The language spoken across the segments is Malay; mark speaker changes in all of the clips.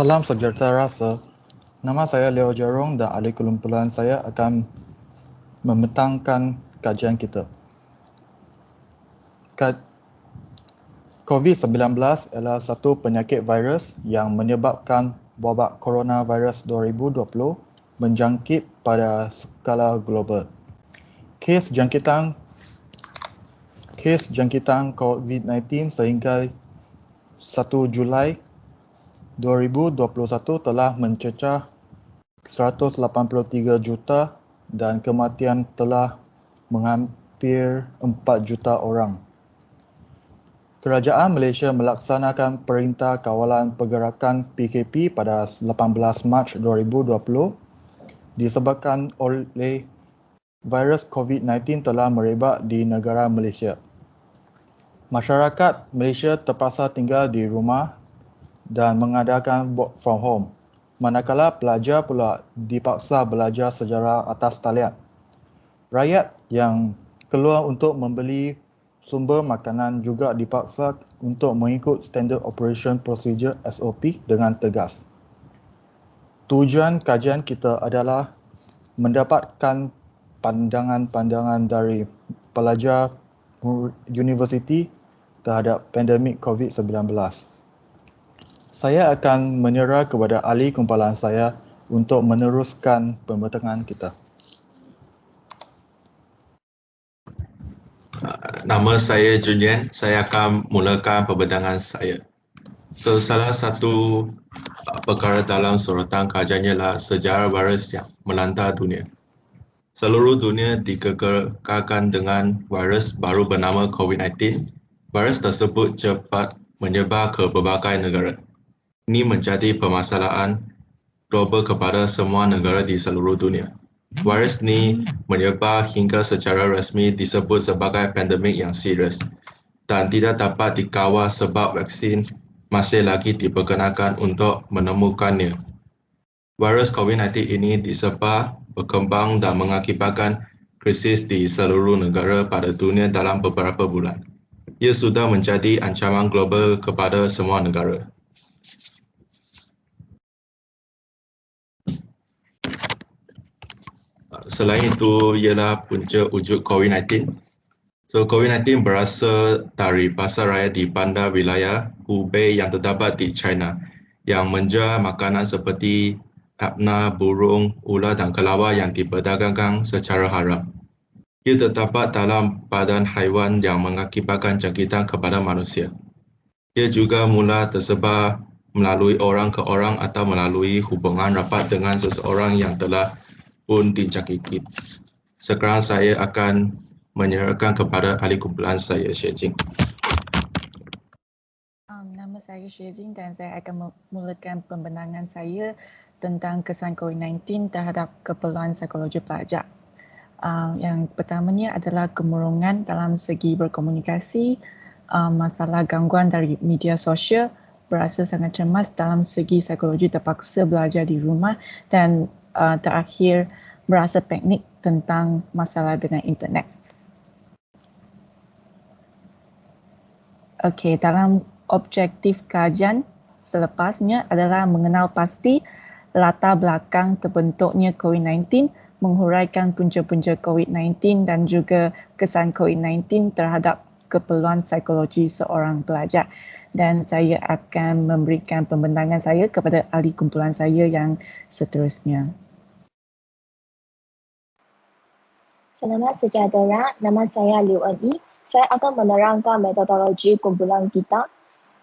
Speaker 1: Salam sejahtera rasa. Nama saya Leo Jarong dan ahli kumpulan saya akan membentangkan kajian kita. COVID-19 adalah satu penyakit virus yang menyebabkan wabak coronavirus 2020 menjangkit pada skala global. Kes jangkitan COVID-19 sehingga 1 Julai 2021 telah mencecah 183 juta dan kematian telah menghampir 4 juta orang. Kerajaan Malaysia melaksanakan Perintah Kawalan Pergerakan PKP pada 18 Mac 2020 disebabkan oleh virus COVID-19 telah merebak di negara Malaysia. Masyarakat Malaysia terpaksa tinggal di rumah dan mengadakan work from home, manakala pelajar pula dipaksa belajar secara atas talian. Rakyat yang keluar untuk membeli sumber makanan juga dipaksa untuk mengikut Standard Operation Procedure SOP dengan tegas. Tujuan kajian kita adalah mendapatkan pandangan-pandangan dari pelajar universiti terhadap pandemik COVID-19. Saya akan menyerah kepada ahli kumpulan saya untuk meneruskan pembentangan kita.
Speaker 2: Nama saya Junian. Saya akan mulakan pembentangan saya. Salah satu perkara dalam sorotan kajian ialah sejarah virus yang melanda dunia. Seluruh dunia dikekalkan dengan virus baru bernama COVID-19. Virus tersebut cepat menyebar ke berbagai negara. Ini menjadi permasalahan global kepada semua negara di seluruh dunia. Virus ini menyebar hingga secara rasmi disebut sebagai pandemik yang serius dan tidak dapat dikawal sebab vaksin masih lagi diperkenalkan untuk menemukannya. Virus COVID-19 ini disebar, berkembang dan mengakibatkan krisis di seluruh negara pada dunia dalam beberapa bulan. Ia sudah menjadi ancaman global kepada semua negara. Selain itu ialah punca wujud COVID-19. COVID-19 berasal dari pasar raya di bandar wilayah Hubei yang terdapat di China yang menjual makanan seperti apna, burung, ular dan kelawar yang diperdagangkan secara haram. Ia terdapat dalam badan haiwan yang mengakibatkan jangkitan kepada manusia. Ia juga mula tersebar melalui orang ke orang atau melalui hubungan rapat dengan seseorang yang telah pun dijangkiti. Sekarang saya akan menyerahkan kepada ahli kumpulan saya, Xie Jing.
Speaker 3: Nama saya Xie Jing dan saya akan memulakan pembentangan saya tentang kesan COVID-19 terhadap keperluan psikologi pelajar. Yang pertamanya adalah kemurungan dalam segi berkomunikasi, masalah gangguan dari media sosial, berasa sangat cemas dalam segi psikologi terpaksa belajar di rumah dan terakhir berasa panik tentang masalah dengan internet. Okey, dalam objektif kajian selepasnya adalah mengenal pasti latar belakang terbentuknya COVID-19, menghuraikan punca-punca COVID-19 dan juga kesan COVID-19 terhadap keperluan psikologi seorang pelajar. Dan saya akan memberikan pembentangan saya kepada ahli kumpulan saya yang seterusnya.
Speaker 4: Selamat sejahtera, nama saya Liu En-Yi. Saya akan menerangkan metodologi kumpulan kita.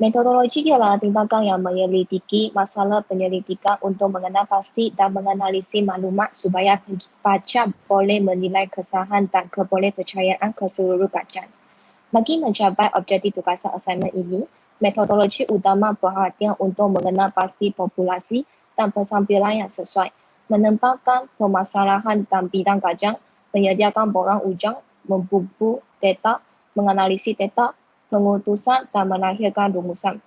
Speaker 4: Metodologi ialah tindakan yang menyelidiki masalah penyelidikan untuk mengenal pasti dan menganalisis maklumat supaya baca boleh menilai kesahan dan kebolehpercayaan keseluruh kajian. Bagi mencapai objektif tugasan assignment ini, metodologi utama perhatian untuk mengenal pasti populasi dan pensampilan yang sesuai, menempatkan permasalahan dan bidang kajian, menyediakan borang ujang, membuku data, menganalisis data, pengutusan dan melahirkan rumusan.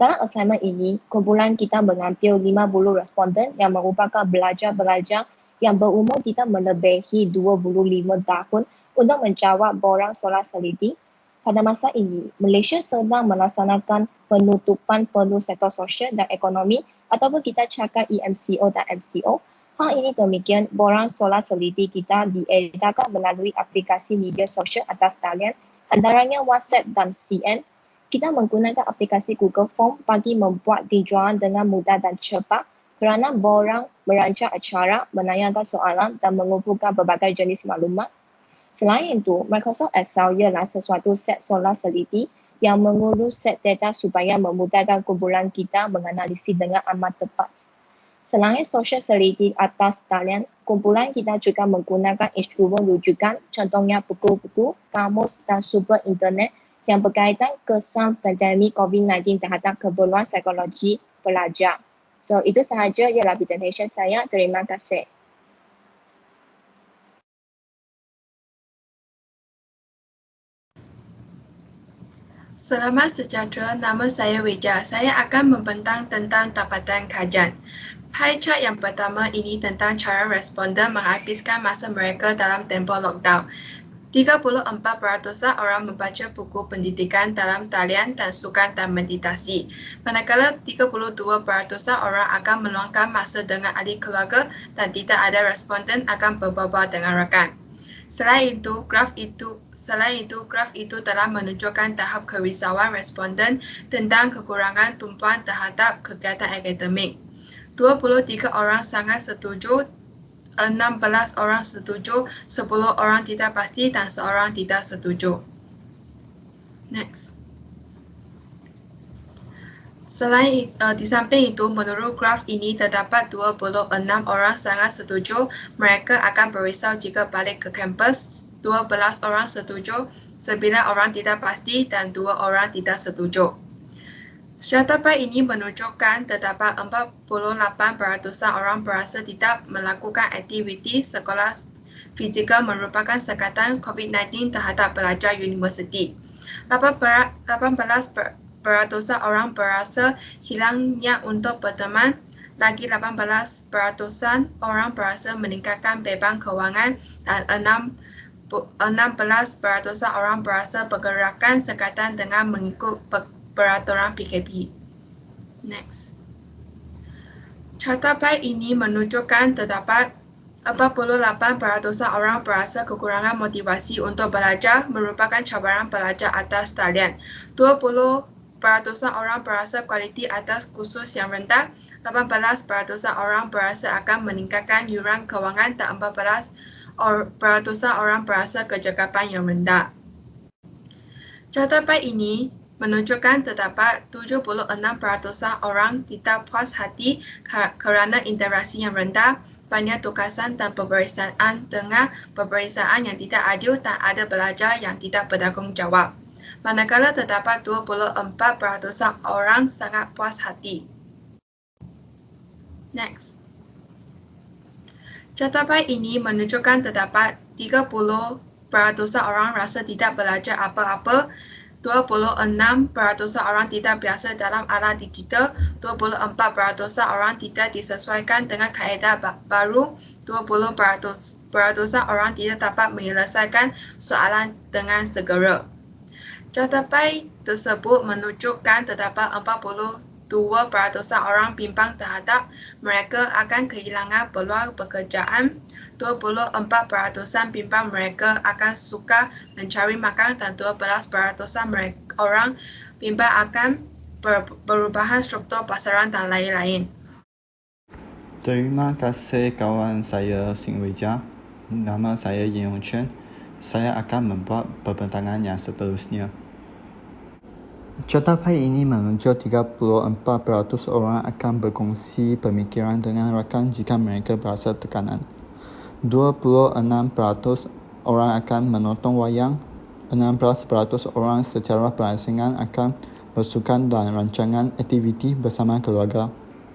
Speaker 4: Dalam assignment ini, kumpulan kita mengambil 50 responden yang merupakan pelajar-pelajar yang berumur tidak melebihi 25 tahun untuk menjawab borang soalan seliti. Pada masa ini, Malaysia sedang melaksanakan penutupan penuh sektor sosial dan ekonomi ataupun kita cakap EMCO dan MCO. Hal ini demikian, borang solar seliti kita diedarkan melalui aplikasi media sosial atas talian, antaranya WhatsApp dan CN. Kita menggunakan aplikasi Google Form bagi membuat tinjauan dengan mudah dan cepat kerana borang merancang acara, menanyakan soalan dan mengumpulkan berbagai jenis maklumat. Selain itu, Microsoft Excel ialah sesuatu set solar seliti yang mengurus set data supaya memudahkan kumpulan kita menganalisis dengan amat tepat. Selain sosial seliti atas talian, kumpulan kita juga menggunakan instrumen rujukan, contohnya buku-buku, kamus dan sumber internet yang berkaitan kesan pandemik COVID-19 terhadap keperluan psikologi pelajar. So, itu sahaja ialah presentation saya. Terima kasih.
Speaker 5: Selamat sejahtera, nama saya Wija. Saya akan membentang tentang dapatan kajian. Pie chart yang pertama ini tentang cara responden menghabiskan masa mereka dalam tempoh lockdown. 34% orang membaca buku pendidikan dalam talian dan sukan dan meditasi. Manakala 32% orang akan meluangkan masa dengan ahli keluarga dan tidak ada responden akan berbual dengan rakan. Selain itu, graf itu telah menunjukkan tahap kerisauan responden tentang kekurangan tumpuan terhadap kegiatan akademik. 23 orang sangat setuju, 16 orang setuju, 10 orang tidak pasti dan seorang tidak setuju. Next. Di samping itu, menurut graf ini terdapat 26 orang sangat setuju mereka akan berisau jika balik ke kampus, 12 orang setuju, 9 orang tidak pasti dan 2 orang tidak setuju. Catatan ini menunjukkan terdapat 48% orang berasa tidak melakukan aktiviti sekolah fizikal merupakan sekatan COVID-19 terhadap pelajar universiti. 18% orang berasa hilang niat untuk berteman, lagi 18% orang berasa meningkatkan beban kewangan dan 16% orang berasa pergerakan sekatan dengan mengikut peraturan PKP. Next. Catatan ini menunjukkan terdapat 48% orang berasa kekurangan motivasi untuk belajar merupakan cabaran pelajar atas talian. 20% orang berasa kualiti atas kursus yang rendah, 18% orang berasa akan meningkatkan yuran kewangan dan 14% orang berasa kecakapan yang rendah. Catatan ini menunjukkan terdapat 76% orang tidak puas hati kerana interaksi yang rendah, banyak tugasan dan peperiksaan dengan peperiksaan yang tidak adil dan ada pelajar yang tidak bertanggungjawab. Manakala terdapat 24% orang sangat puas hati. Next. Catatan ini menunjukkan terdapat 30% orang rasa tidak belajar apa-apa, 26% orang tidak biasa dalam alat digital, 24% orang tidak disesuaikan dengan kaedah baru, 20% orang tidak dapat menyelesaikan soalan dengan segera. Catatan tersebut menunjukkan terdapat 42% orang bimbang terhadap mereka akan kehilangan peluang pekerjaan, 24% bimbang mereka akan suka mencari makan dan 12% orang bimbang akan perubahan struktur pasaran dan lain-lain.
Speaker 1: Terima kasih kawan saya Sing Weijia. Nama saya Yin Yong Chen. Saya akan membuat pembentangan yang seterusnya. Catatan ini menunjuk 34% orang akan berkongsi pemikiran dengan rakan jika mereka berasa tekanan. 26% orang akan menonton wayang, 16% orang secara berasingan akan bersukan dan rancangan aktiviti bersama keluarga.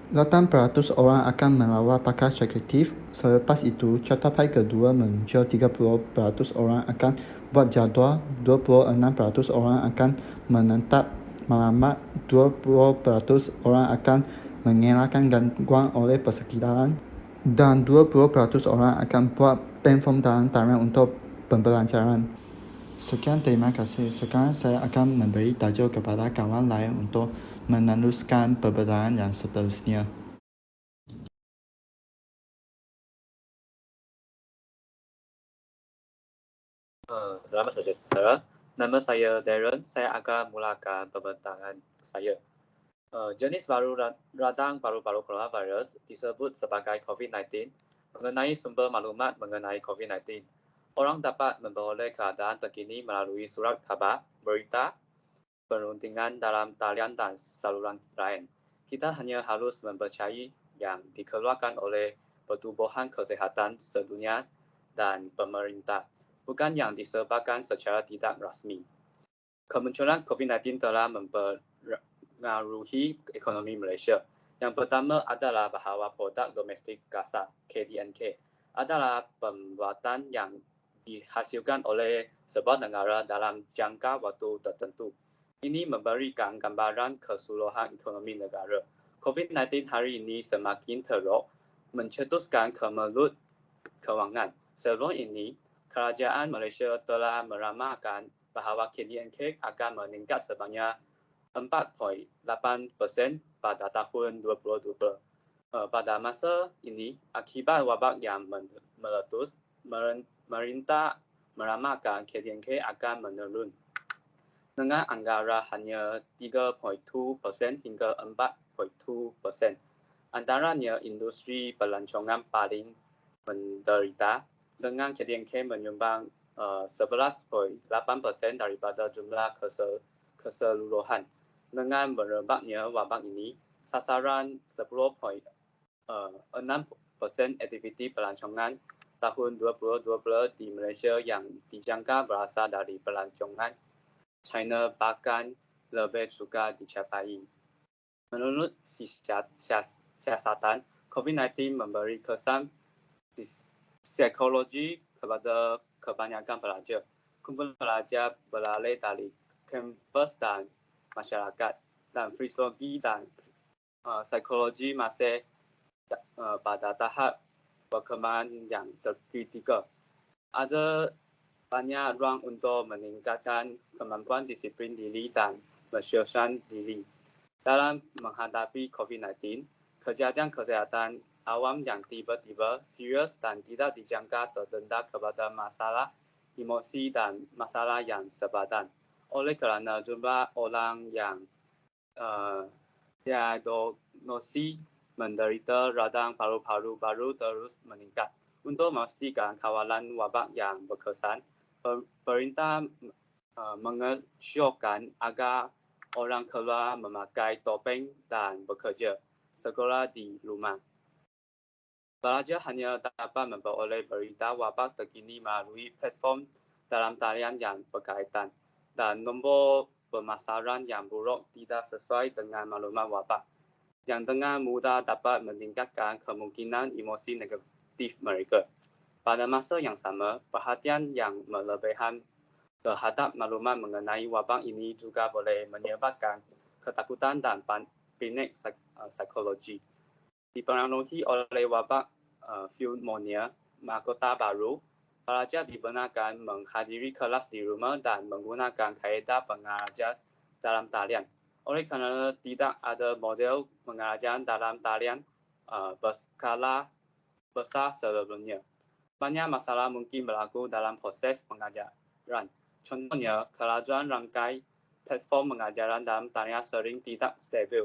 Speaker 1: 8% orang akan melawat pakar kreatif. Selepas itu, catatan kedua menunjuk 30% orang akan buat jadual, 26% orang akan menetap malamat, 20% orang akan mengelakkan gangguan oleh persekitaran dan 20% orang akan buat platform dalam talian untuk pembelajaran. Sekian, terima kasih. Sekarang saya akan memberi tajuk kepada kawan lain untuk meneruskan pembelajaran yang seterusnya.
Speaker 6: Selamat sejahtera. Nama saya Darren. Saya akan mulakan pembincangan saya. Jenis baru radang paru-paru coronavirus disebut sebagai COVID-19. Mengenai sumber maklumat mengenai COVID-19, orang dapat memperoleh keadaan terkini melalui surat khabar, berita, perundingan dalam talian dan saluran lain. Kita hanya harus mempercayai yang dikeluarkan oleh Pertubuhan Kesihatan Sedunia dan pemerintah, bukan yang disebarkan secara tidak rasmi. Kemunculan COVID-19 telah mempengaruhi ekonomi Malaysia. Yang pertama adalah bahawa produk domestik kasar (KDNK) adalah pembuatan yang dihasilkan oleh sebuah negara dalam jangka waktu tertentu. Ini memberikan gambaran keseluruhan ekonomi negara. COVID-19 hari ini semakin teruk, mencetuskan kemelut kewangan. Sebelum ini, kerajaan Malaysia telah meramalkan bahawa KDNK akan meningkat sebanyak 4.8% pada tahun 2020. Pada masa ini, akibat wabak yang meletus, pemerintah meramalkan KDNK akan menurun dengan anggaran hanya 3.2% hingga 4.2%. Antaranya industri pelancongan paling menderita, dengan KDNK menyumbang 11.8% daripada jumlah keseluruhan. Dengan merebaknya wabak ini, sasaran 10.6% aktiviti pelancongan tahun 2020 di Malaysia yang dijangka berasal dari pelancongan China bahkan lebih juga dicapai. Menurut siasatan, COVID-19 memberi kesan psikologi kepada kebanyakan pelajar. Kumpulan pelajar beralih dari kampus dan masyarakat, dan fisiologi dan psikologi masih pada tahap perkembangan yang kritikal. Ada banyak ruang untuk meningkatkan kemampuan disiplin diri dan mensiasatkan diri. Dalam menghadapi COVID-19, kejadian kesihatan awam yang tiba-tiba, serius dan tidak dijangka terdedah kepada masalah emosi dan masalah yang sepadan. Oleh kerana jumlah orang yang diagnosi menderita radang paru-paru baru terus meningkat. Untuk memastikan kawalan wabak yang berkesan, perintah mengesyorkan agar orang keluar memakai topeng dan bekerja sekolah di rumah. Pelajar hanya dapat memperoleh berita wabak terkini melalui platform dalam talian yang berkaitan, dan nombor pemasaran yang buruk tidak sesuai dengan maklumat wabak, yang dengan mudah dapat meningkatkan kemungkinan emosi negatif mereka. Pada masa yang sama, perhatian yang melebihan terhadap maklumat mengenai wabak ini juga boleh menyebabkan ketakutan dan panik psikologi. Dipengaruhi oleh wabak pneumonia mahkota baru, pelajar dibenarkan menghadiri kelas di rumah dan menggunakan kaedah pengajar dalam talian. Oleh kerana tidak ada model pengajaran dalam talian berskala besar sebelumnya, banyak masalah mungkin berlaku dalam proses pengajaran. Contohnya, kelajuan rangkai platform pengajaran dalam talian sering tidak stabil.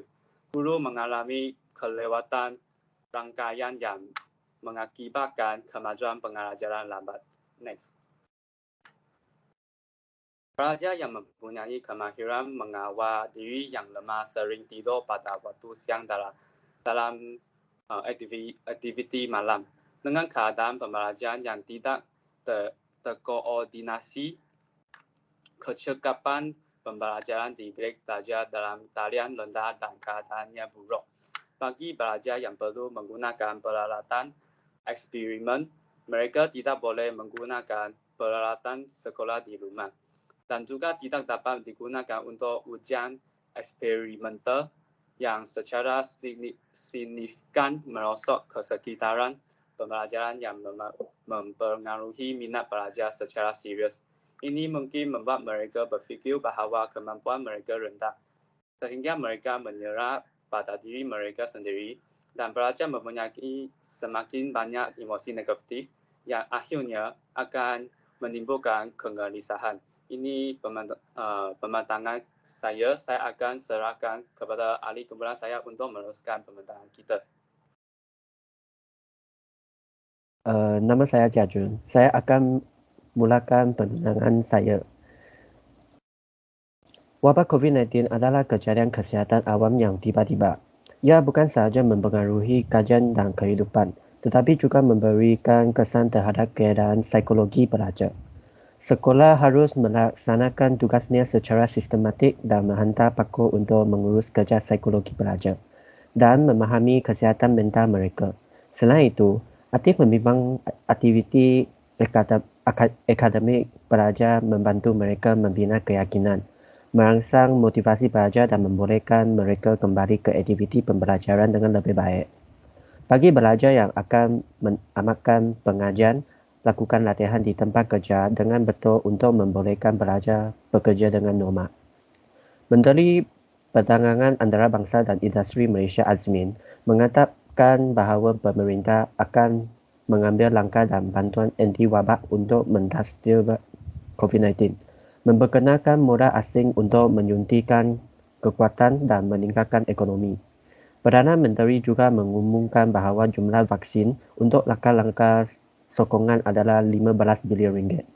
Speaker 6: Guru mengalami kelewatan rangkaian yang mengakibatkan kemajuan pengajaran lambat. Next. Pelajar yang mempunyai kemahiran mengawal diri yang lemah sering tidur pada waktu siang dalam aktiviti malam. Dengan keadaan pembelajaran yang tidak terkoordinasi, kecekapan pembelajaran di bilik belajar dalam talian rendah dan keadaannya buruk. Bagi pelajar yang perlu menggunakan peralatan eksperimen, mereka tidak boleh menggunakan peralatan sekolah di rumah, dan juga tidak dapat digunakan untuk ujian eksperimental yang secara signifikan merosot kesekitaran pembelajaran yang mempengaruhi minat pelajar secara serius. Ini mungkin membuat mereka berfikir bahawa kemampuan mereka rendah, sehingga mereka menyerah pada diri mereka sendiri, dan pelajar mempunyai semakin banyak emosi negatif yang akhirnya akan menimbulkan kegelisahan. Ini pematangan saya akan serahkan kepada ahli kumpulan saya untuk meneruskan pematangan kita.
Speaker 7: Nama saya Jajun. Saya akan mulakan pembinaan saya. Wabak COVID-19 adalah kejadian kesihatan awam yang tiba-tiba. Ia bukan sahaja mempengaruhi kajian dan kehidupan, tetapi juga memberikan kesan terhadap keadaan psikologi pelajar. Sekolah harus melaksanakan tugasnya secara sistematik dan menghantar pakar untuk mengurus kerja psikologi pelajar dan memahami kesihatan mental mereka. Selain itu, aktif membimbing aktiviti akademik pelajar membantu mereka membina keyakinan, merangsang motivasi pelajar dan membolehkan mereka kembali ke aktiviti pembelajaran dengan lebih baik. Bagi pelajar yang akan mengamalkan pengajian, lakukan latihan di tempat kerja dengan betul untuk membolehkan pelajar bekerja dengan normal. Menteri Perdagangan Antarabangsa dan Industri Malaysia Azmin mengatakan bahawa pemerintah akan mengambil langkah dan bantuan anti wabak untuk mentastir COVID-19, memperkenalkan modal asing untuk menyuntikkan kekuatan dan meningkatkan ekonomi. Perdana Menteri juga mengumumkan bahawa jumlah vaksin untuk langkah-langkah sokongan adalah 15 bilion ringgit.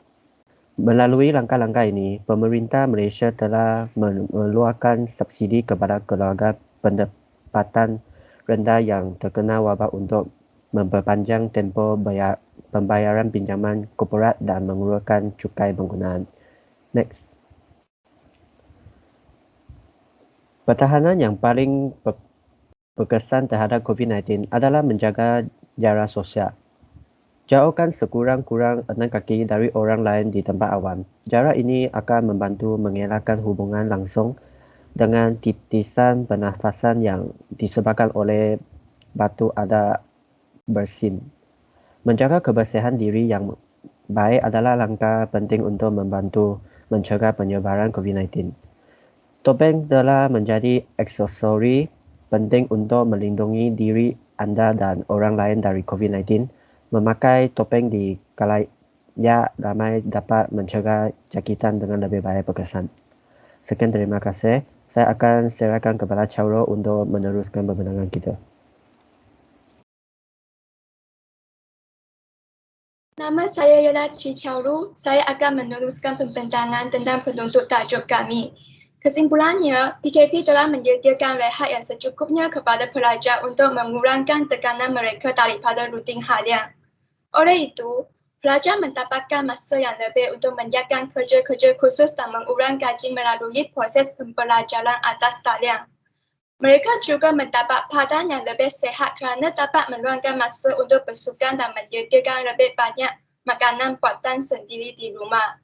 Speaker 7: Melalui langkah-langkah ini, pemerintah Malaysia telah mengeluarkan subsidi kepada keluarga pendapatan rendah yang terkena wabak untuk memperpanjang tempoh pembayaran pinjaman korporat dan mengurangkan cukai penggunaan. Next. Pertahanan yang paling berkesan terhadap COVID-19 adalah menjaga jarak sosial. Jauhkan sekurang-kurang 6 kaki dari orang lain di tempat awam. Jarak ini akan membantu mengelakkan hubungan langsung dengan titisan pernafasan yang disebabkan oleh batu ada bersin. Menjaga kebersihan diri yang baik adalah langkah penting untuk membantu mencegah penyebaran COVID-19. Topeng telah menjadi aksesori penting untuk melindungi diri anda dan orang lain dari COVID-19. Memakai topeng di khalayak ramai dapat mencegah jangkitan dengan lebih baik berkesan. Sekian, terima kasih. Saya akan serahkan kepada Chauro untuk meneruskan pembinaan kita.
Speaker 8: Nama saya ialah Cik Chauro. Saya akan meneruskan pembincangan tentang penuntut tajuk kami. Kesimpulannya, PKP telah menyediakan rehat yang secukupnya kepada pelajar untuk mengurangkan tekanan mereka daripada rutin harian. Oleh itu, pelajar mendapatkan masa yang lebih untuk menyiapkan kerja-kerja khusus dan mengurang gaji melalui proses pembelajaran atas talian. Mereka juga mendapat padan yang lebih sihat kerana dapat meluangkan masa untuk bersukan dan menyediakan lebih banyak makanan buatan sendiri di rumah.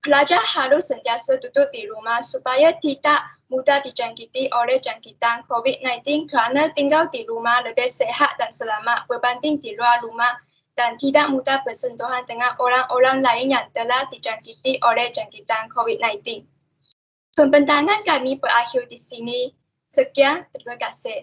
Speaker 8: Pelajar harus sentiasa duduk di rumah supaya tidak mudah dijangkiti oleh jangkitan COVID-19 kerana tinggal di rumah lebih sihat dan selamat berbanding di luar rumah dan tidak mudah bersentuhan dengan orang-orang lain yang telah dijangkiti oleh jangkitan COVID-19. Pembincangan kami berakhir di sini. Sekian, terima kasih.